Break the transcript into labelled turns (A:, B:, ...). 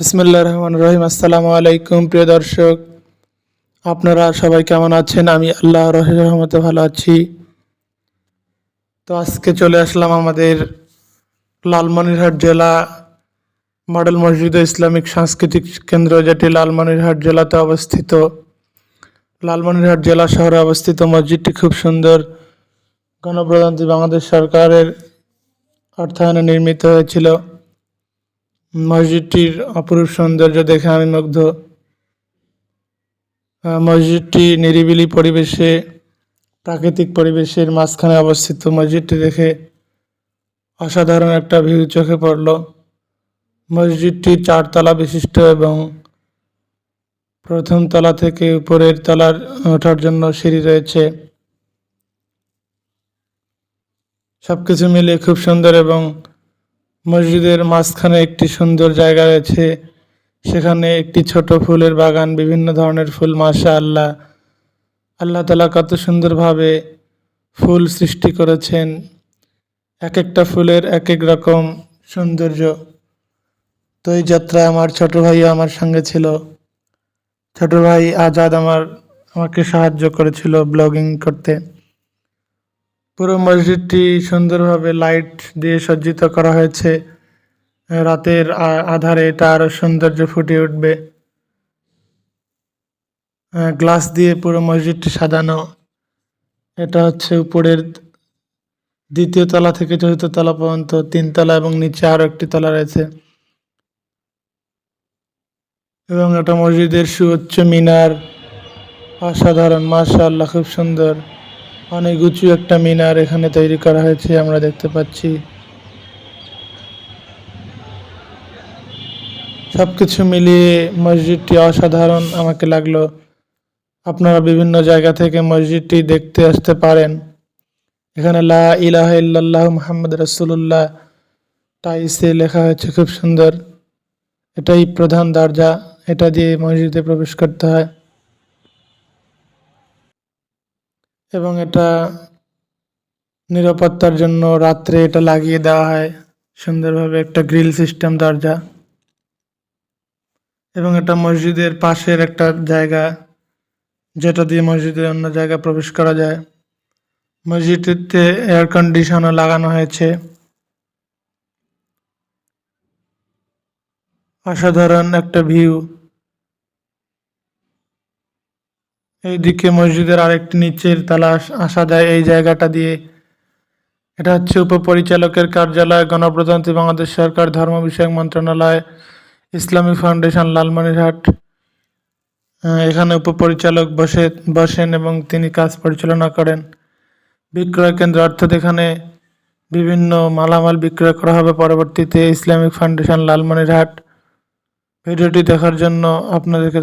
A: বিসমিল্লাহির রহমানির রহিম। আসসালামু আলাইকুম প্রিয় দর্শক, আপনারা সবাই কেমন আছেন? আমি আল্লাহর রহমতে ভালো আছি। তো আজকে চলে আসলাম আমাদের লালমনিরহাট জেলা মডেল মসজিদ ও ইসলামিক সাংস্কৃতিক কেন্দ্র, যেটি লালমনিরহাট জেলাতে অবস্থিত। লালমনিরহাট জেলা শহরে অবস্থিত মসজিদটি খুব সুন্দর, গণপ্রজাতন্ত্রী বাংলাদেশ সরকারের অর্থায়নে নির্মিত হয়েছিল। মসজিদটির অপরূপ সৌন্দর্য দেখে আমি মুগ্ধ। মসজিদটি নিরিবিলি পরিবেশে, প্রাকৃতিক পরিবেশের মাঝখানে অবস্থিত। মসজিদটি দেখে অসাধারণ একটা ভিউ চোখে পড়ল। মসজিদটি 4 তলা বিশিষ্ট এবং প্রথম তলা থেকে উপরের তলার ওঠার জন্য সিঁড়ি রয়েছে। সবকিছু মিলিয়ে খুব সুন্দর এবং মসজিদের মাঝখানে একটি সুন্দর জায়গা রয়েছে, সেখানে একটি ছোট ফুলের বাগান, বিভিন্ন ধরনের ফুল। মাশাআল্লাহ, আল্লাহ তাআলা কত সুন্দরভাবে ফুল সৃষ্টি করেছেন, এক একটা ফুলের এক এক রকম সৌন্দর্য। তো এই যাত্রায় আমার ছোট ভাইও আমার সঙ্গে ছিল। ছোট ভাই আজাদ আমাকে সাহায্য করেছিল ব্লগিং করতে। পুরো মসজিদটি সুন্দরভাবে লাইট দিয়ে সজ্জিত করা হয়েছে। রাতের আধারে এটা আরো সৌন্দর্য ফুটিয়ে উঠবে। গ্লাস দিয়ে পুরো মসজিদটি সাজানো। এটা হচ্ছে উপরের দ্বিতীয় তলা থেকে চতুর্থ তলা পর্যন্ত 3 তলা, এবং নিচে আরো একটি তলা রয়েছে। এবং এটা মসজিদের সুউচ্চ মিনার, অসাধারণ, মাশাআল্লাহ, খুব সুন্দর। অনেক উঁচু একটা মিনার এখানে তৈরি করা হয়েছে, আমরা দেখতে পাচ্ছি। সবকিছু মিলিয়ে মসজিদটি অসাধারণ আমাকে লাগলো। আপনারা বিভিন্ন জায়গা থেকে মসজিদটি দেখতে আসতে পারেন। এখানে লা ইলাহা ইল্লাল্লাহু মুহাম্মাদুর রাসূলুল্লাহ টাইসে লেখা হয়েছে, খুব সুন্দর। এটাই প্রধান দরজা, এটা দিয়ে মসজিদে প্রবেশ করতে হয়। এবং এটা নিরাপত্তার জন্য রাত্রে এটা লাগিয়ে দেওয়া হয় সুন্দরভাবে, একটা গ্রিল সিস্টেম দরজা। এবং এটা মসজিদের পাশের একটা জায়গা, যেটা দিয়ে মসজিদের অন্য জায়গায় প্রবেশ করা যায়। মসজিদটিতে এয়ার কন্ডিশনও লাগানো হয়েছে। অসাধারণ একটা ভিউ। এইদিকে মসজিদের আরেকটি নিচের তলা আসা যায় এই জায়গাটা দিয়ে। এটা হচ্ছে উপপরিচালকের কার্যালয়, গণপ্রজাতন্ত্রী বাংলাদেশ সরকার, ধর্ম বিষয়ক মন্ত্রণালয়, ইসলামী ফাউন্ডেশন, লালমনিরহাট। এখানে উপপরিচালক বসেন এবং তিনি কাজ পরিচালনা করেন। বিক্রয় কেন্দ্র, অর্থাৎ এখানে বিভিন্ন মালামাল বিক্রয় করা হবে পরবর্তীতে। Islamic foundation, Lalmonirhat. ভিডিওটি দেখার জন্য আপনাদেরকে